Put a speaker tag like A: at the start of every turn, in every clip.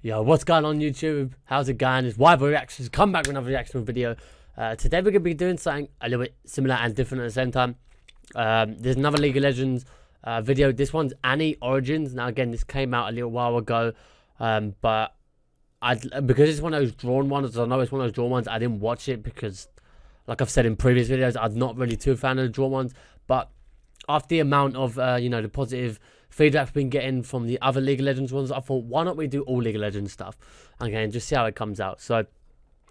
A: Yo, what's going on YouTube? How's it going? It's Wyver Reactions. Come back with another reaction video. Today we're going to be doing something a little bit similar and different at the same time. There's another League of Legends video. This one's Annie Origins. Now again, this came out a little while ago. But because it's one of those drawn ones, I know it's one of those drawn ones, I didn't watch it because, like I've said in previous videos, I'm not really too fan of the drawn ones. But after the amount of, the positive feedback we've been getting from the other League of Legends ones, I thought, why not we do all League of Legends stuff? Okay, and just see how it comes out. So,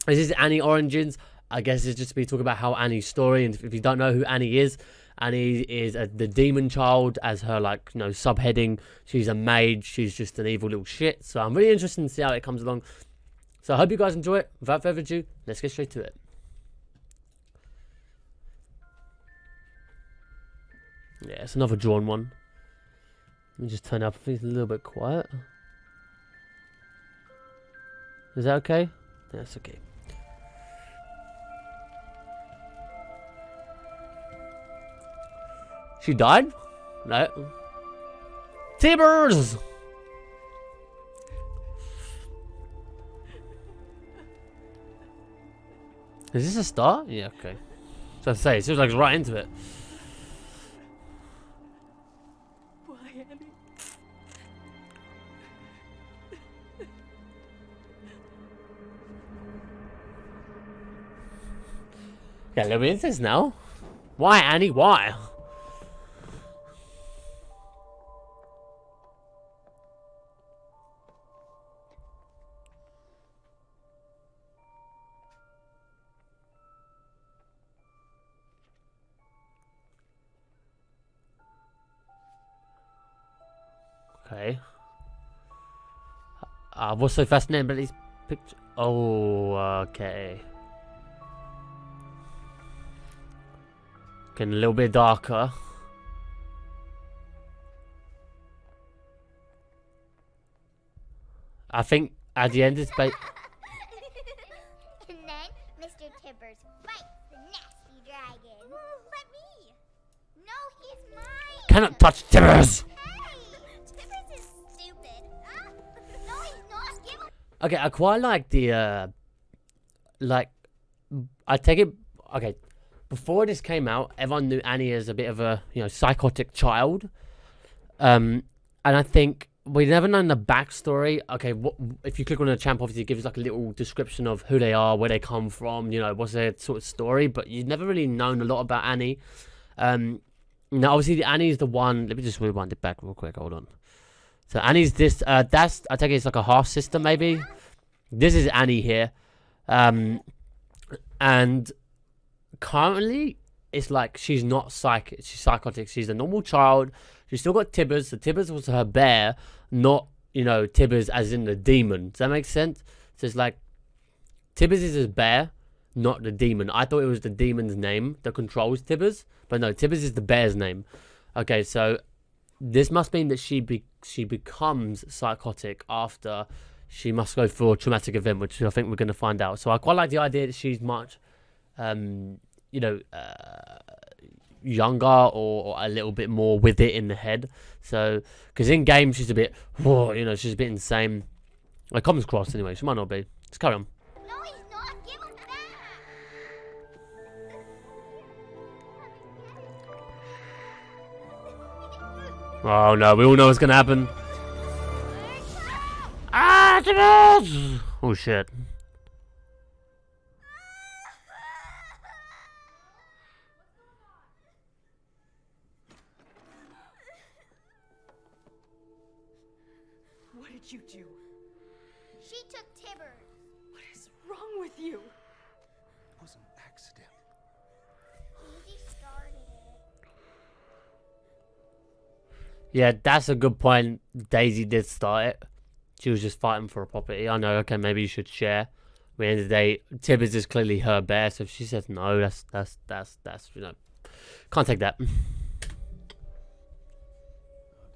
A: this is Annie Origins. I guess it's just to be talking about how Annie's story, and if you don't know who Annie is the demon child as her, subheading. She's a mage. She's just an evil little shit. So I'm really interested to see how it comes along. So I hope you guys enjoy it. Without further ado, let's get straight to it. Yeah, it's another drawn one. Let me just turn up. I think it's a little bit quiet. Is that okay? Yeah, that's okay. She died? No. Tibbers! Is this a start? Yeah, okay. So I say, it seems like it's right into it. Yeah, let me into this now. Why, Annie? Why? Okay. What's so fascinating about these pictures? Oh, okay. Getting a little bit darker. I think at the end it's
B: And then Mr. Tibbers fights the nasty dragon. Let me. No, he's mine.
A: Cannot touch Tibbers.
B: Hey, Tibbers is stupid. No, he's not. Give him.
A: Okay, I quite like the I take it. Okay. Before this came out, everyone knew Annie as a bit of a, psychotic child. And I think we've never known the backstory. Okay, if you click on the champ, obviously it gives like a little description of who they are, where they come from, what's their sort of story. But you've never really known a lot about Annie. Now, obviously, Annie is the one. Let me just rewind it back real quick. Hold on. So Annie's this. I take it it's like a half sister, maybe. This is Annie here, and currently it's like she's not psychic, she's psychotic. She's a normal child. She's still got Tibbers. The Tibbers was her bear, not Tibbers as in the demon. Does that make sense? So it's like Tibbers is his bear, not the demon. I thought it was the demon's name that controls Tibbers, but no, Tibbers is the bear's name. Okay, so this must mean that she becomes psychotic after she must go through a traumatic event, which I think we're going to find out. So I quite like the idea that she's much younger or a little bit more with it in the head. So, because in game she's a bit, she's a bit insane. It comes across anyway. She might not be. Let's carry on.
B: No, he's not. Give him back.
A: Oh no, we all know what's gonna happen. Ah, Tibbers! Oh shit.
C: What did you do?
B: She took Tibbers.
C: What is wrong with you?
D: It was an accident.
B: He started it.
A: Yeah, that's a good point. Daisy did start it. She was just fighting for a property. I know, okay, maybe you should share. At the end of the day, Tibbers is clearly her bear, so if she says no, that's can't take that.
D: Oh,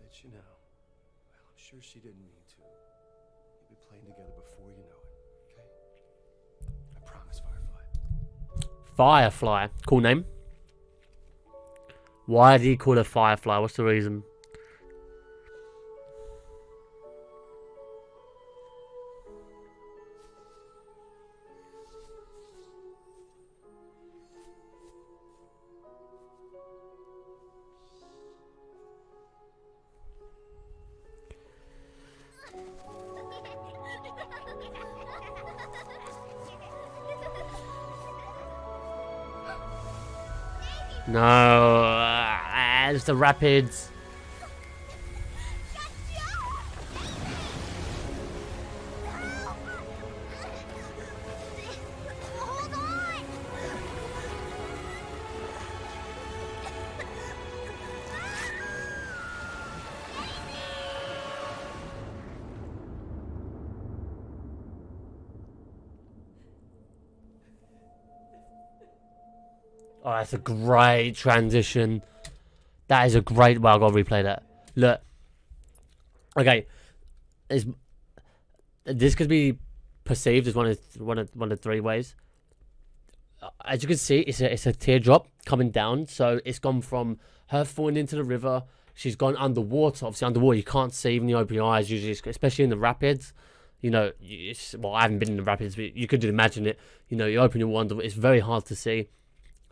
D: did she now? Well, I'm sure she didn't mean to. We'll be playing together before you know it, okay? I promise, Firefly.
A: Firefly, cool name. Why did he call her Firefly? What's the reason? No, it's the rapids.
B: Hold on!
A: Oh, that's a great transition. That is a great. Well, I gotta replay that. Look. Okay, this could be perceived as one of three ways. As you can see, it's a teardrop coming down. So it's gone from her falling into the river. She's gone underwater. Obviously, underwater you can't see even the open your eyes usually, especially in the rapids. You know, well, I haven't been in the rapids, but you could imagine it. You know, you open your wonder, it's very hard to see.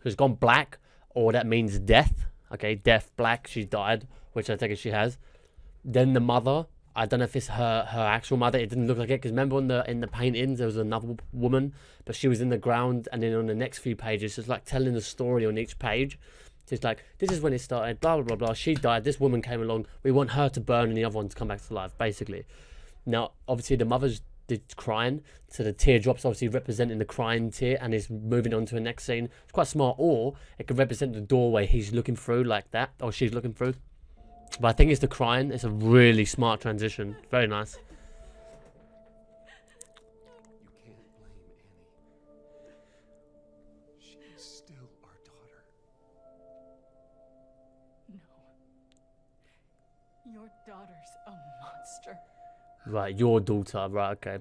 A: She's gone black, or that means death. Okay, death, black. She died, which I take it she has. Then the mother. I don't know if it's her actual mother. It didn't look like it because remember in the paintings there was another woman, but she was in the ground. And then on the next few pages, it's like telling the story on each page. So it's like, this is when it started. Blah blah blah blah. She died. This woman came along. We want her to burn, and the other one to come back to life. Basically. Now, obviously, the mother's crying, so the teardrops obviously representing the crying tear, and is moving on to the next scene. It's quite smart, or it could represent the doorway he's looking through like that, or she's looking through. But I think it's the crying. It's a really smart transition. Very nice.
D: You can't blame Annie. She's still our daughter.
C: No. Your daughter's a monster.
A: Right, your daughter. Right, okay.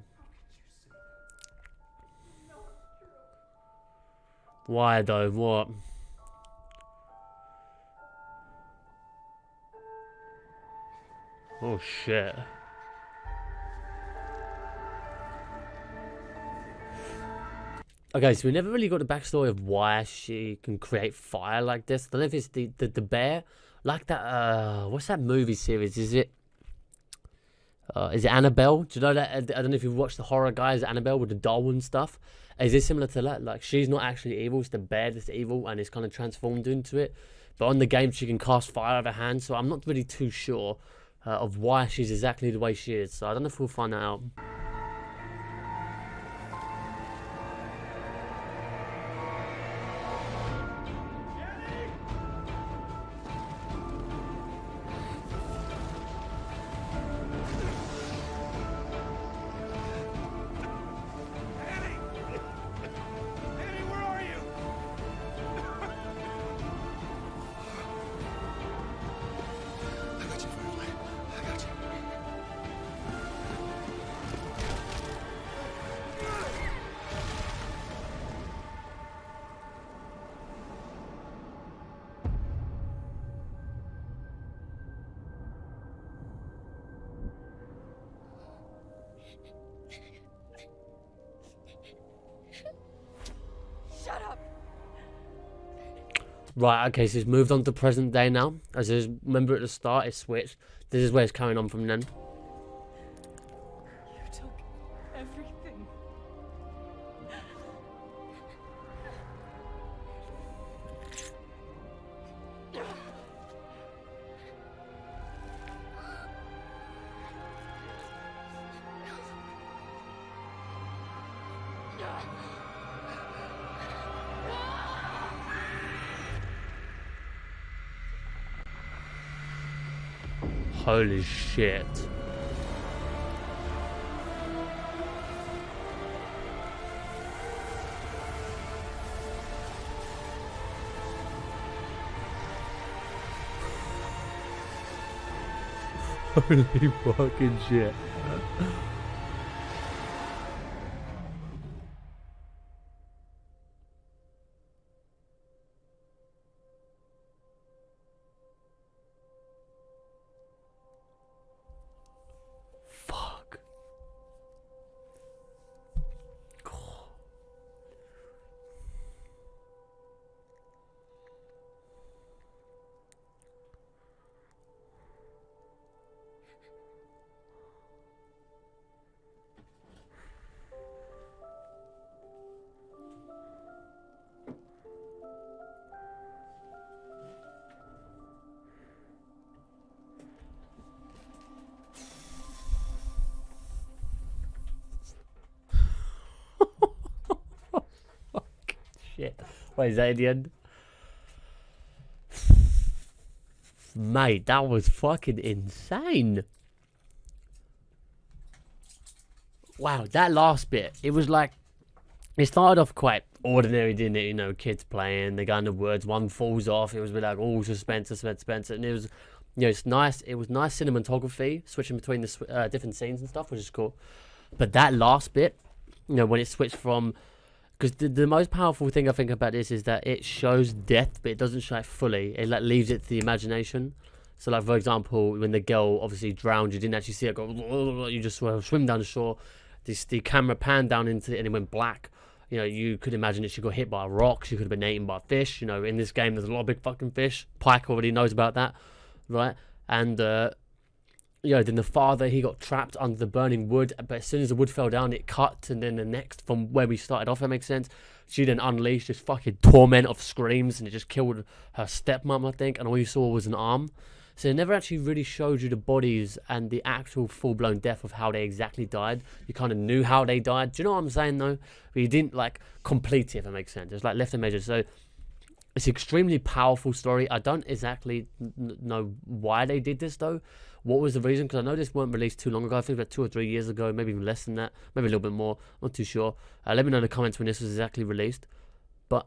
A: Why though? What? Oh shit. Okay, so we never really got the backstory of why she can create fire like this. I don't know if it's the bear. Like that, what's that movie series? Is it Annabelle? Do you know that? I don't know if you've watched the horror guys, Annabelle, with the doll and stuff. Is it similar to that? Like, she's not actually evil, it's the bear that's evil, and it's kind of transformed into it. But on the game, she can cast fire out of her hand, so I'm not really too sure of why she's exactly the way she is. So I don't know if we'll find that out.
C: Shut up!
A: Right, okay, so it's moved on to present day now. As I remember at the start, it switched. This is where it's carrying on from then.
C: You took everything.
A: Holy shit. Holy fucking shit. Fuck. Wait, is that in the end? Mate, that was fucking insane. Wow, that last bit, it was like, it started off quite ordinary, didn't it? You know, kids playing, they go in the woods, one falls off, it was like, oh, suspense, and it was, you know, it's nice, it was nice cinematography, switching between the different scenes and stuff, which is cool. But that last bit, you know, when it switched from, because the most powerful thing I think about this is that it shows death, but it doesn't show it fully, it like leaves it to the imagination. So like, for example, when the girl obviously drowned, you didn't actually see it go, you just swim down the shore. The camera panned down into it and it went black. You know, you could imagine that she got hit by a rock. She could have been eaten by a fish. You know, in this game, there's a lot of big fucking fish. Pike already knows about that, right? And, you know, then the father, he got trapped under the burning wood. But as soon as the wood fell down, it cut. And then the next, from where we started off, that makes sense. She then unleashed this fucking torment of screams. And it just killed her stepmom, I think. And all you saw was an arm. So it never actually really showed you the bodies and the actual full-blown death of how they exactly died. You kind of knew how they died. Do you know what I'm saying, though? But you didn't, like, complete it, if that makes sense. It's like left and measure. So it's an extremely powerful story. I don't exactly know why they did this, though. What was the reason? Because I know this weren't released too long ago. I think about 2 or 3 years ago, maybe even less than that. Maybe a little bit more. Not too sure. Let me know in the comments when this was exactly released. But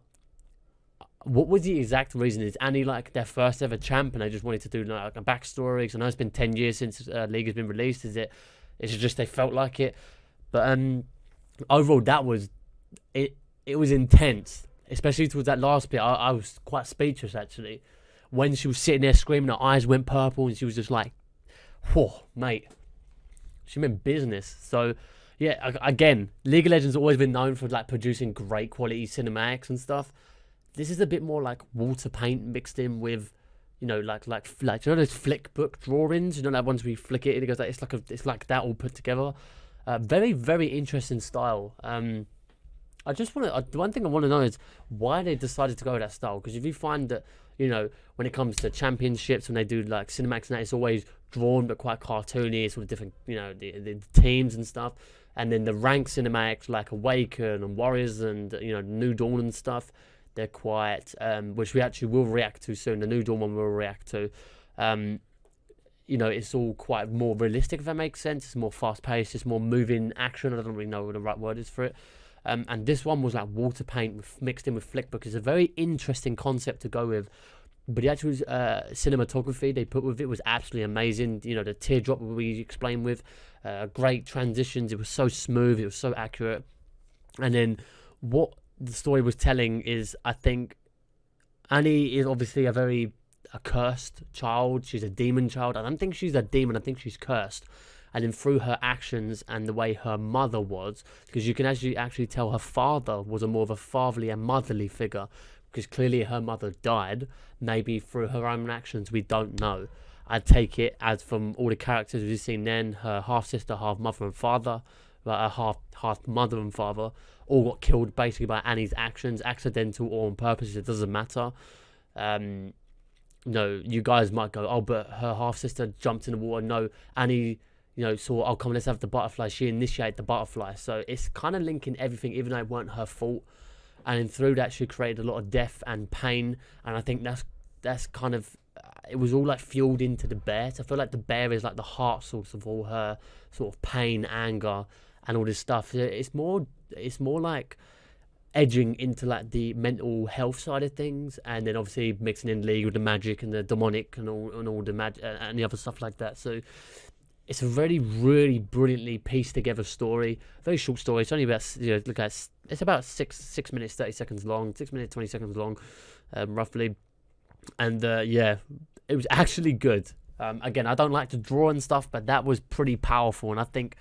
A: what was the exact reason? Is Annie like their first ever champ and they just wanted to do like a backstory? Because I know it's been 10 years since League has been released. Is it just they felt like it? But overall, that was it. It was intense, especially towards that last bit. I was quite speechless actually when she was sitting there screaming. Her eyes went purple and she was just like, "Whoa, mate!" She meant business. So yeah, again, League of Legends has always been known for like producing great quality cinematics and stuff. This is a bit more like water paint mixed in with, you know, like you know those flick book drawings. You know that ones we flick it and it goes like it's like that all put together. Very very interesting style. I just want to. One thing I want to know is why they decided to go with that style. Because if you find that, you know, when it comes to championships when they do like cinematics and that, it's always drawn but quite cartoony. It's sort of different, you know, the teams and stuff. And then the rank cinematics like Awaken and Warriors and, you know, New Dawn and stuff. They're quite, which we actually will react to soon. The New Dawn one we'll react to. You know, it's all quite more realistic, if that makes sense. It's more fast-paced. It's more moving action. I don't really know what the right word is for it. And this one was like water paint mixed in with flickbook. It's a very interesting concept to go with. But the actual cinematography they put with it was absolutely amazing. You know, the teardrop we explained with. Great transitions. It was so smooth. It was so accurate. And then what the story was telling is, I think Annie is obviously a cursed child. She's a demon child. I don't think she's a demon. I think she's cursed. And then through her actions and the way her mother was, because you can actually tell her father was more of a fatherly and motherly figure, because clearly her mother died. Maybe through her own actions, we don't know. I take it as from all the characters we've seen then, her half sister, half mother and father, like her half mother and father, all got killed basically by Annie's actions, accidental or on purpose. It doesn't matter. No, you guys might go, oh, but her half sister jumped in the water. No, Annie, you know, saw, oh, come on, let's have the butterfly. She initiated the butterfly. So it's kind of linking everything, even though it weren't her fault. And then through that, she created a lot of death and pain. And I think that's kind of, it was all like fueled into the bear. So I feel like the bear is like the heart source of all her sort of pain, anger, and all this stuff. It's more like edging into like the mental health side of things, and then obviously mixing in League with the magic and the demonic and all the magic and the other stuff like that. So it's a really brilliantly pieced together story. Very short story. It's only about, you know, look at it's about 6 minutes 30 seconds long, 6 minutes 20 seconds long, roughly. And yeah, it was actually good. Again, I don't like to draw and stuff, but that was pretty powerful, and I think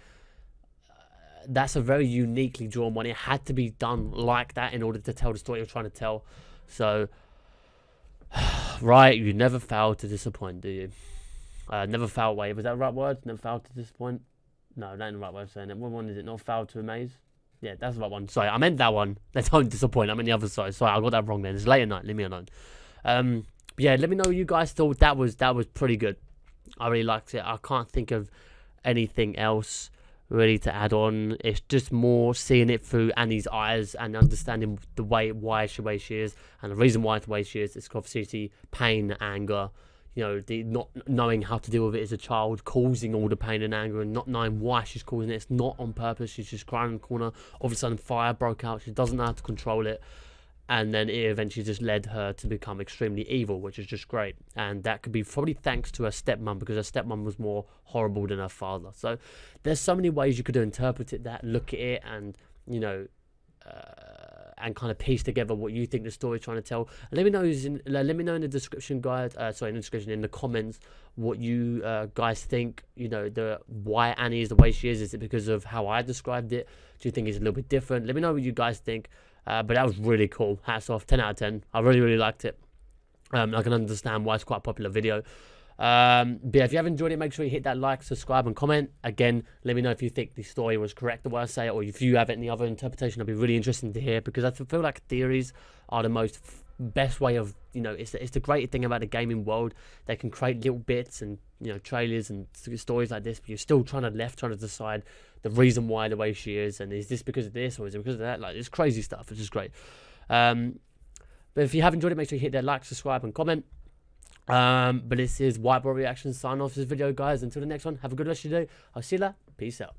A: that's a very uniquely drawn one. It had to be done like that in order to tell the story you're trying to tell. So, right, you never fail to disappoint, do you? Never fail. Wait, was that the right word? Never fail to disappoint? No, that ain't the right way of saying it. What one is it? Not fail to amaze? Yeah, that's the right one. Sorry, I meant that one. They don't disappoint. I meant the other side. Sorry, I got that wrong then. It's late at night. Leave me alone. Yeah, let me know what you guys thought. That was pretty good. I really liked it. I can't think of anything else really to add on. It's just more seeing it through Annie's eyes and understanding the why she is, and the reason why the way she is. It's obviously pain, anger, you know, the not knowing how to deal with it as a child, causing all the pain and anger, and not knowing why she's causing it. It's not on purpose. She's just crying in the corner. All of a sudden, fire broke out. She doesn't know how to control it. And then it eventually just led her to become extremely evil, which is just great. And that could be probably thanks to her stepmom, because her stepmom was more horrible than her father. So there's so many ways you could interpret it, that look at it, and, you know, and kind of piece together what you think the story's trying to tell. And let me know in the description, guys. In the comments, what you guys think. You know, why Annie is the way she is. Is it because of how I described it? Do you think it's a little bit different? Let me know what you guys think. But that was really cool. Hats off. 10 out of 10. I really liked it. I can understand why it's quite a popular video. But yeah, if you have enjoyed it, make sure you hit that like, subscribe, and comment. Again, let me know if you think the story was correct the way I say it, or if you have any other interpretation. I'd be really interested to hear, because I feel like theories are the most best way of, you know, it's the great thing about the gaming world. They can create little bits and, you know, trailers and stories like this, but you're still trying to decide the reason why the way she is, and is this because of this or is it because of that? Like, it's crazy stuff, which is great. But if you have enjoyed it, make sure you hit that like, subscribe, and comment. But this is White Boy Reactions sign off this video, guys. Until the next one, have a good rest of your day. I'll see you later. Peace out.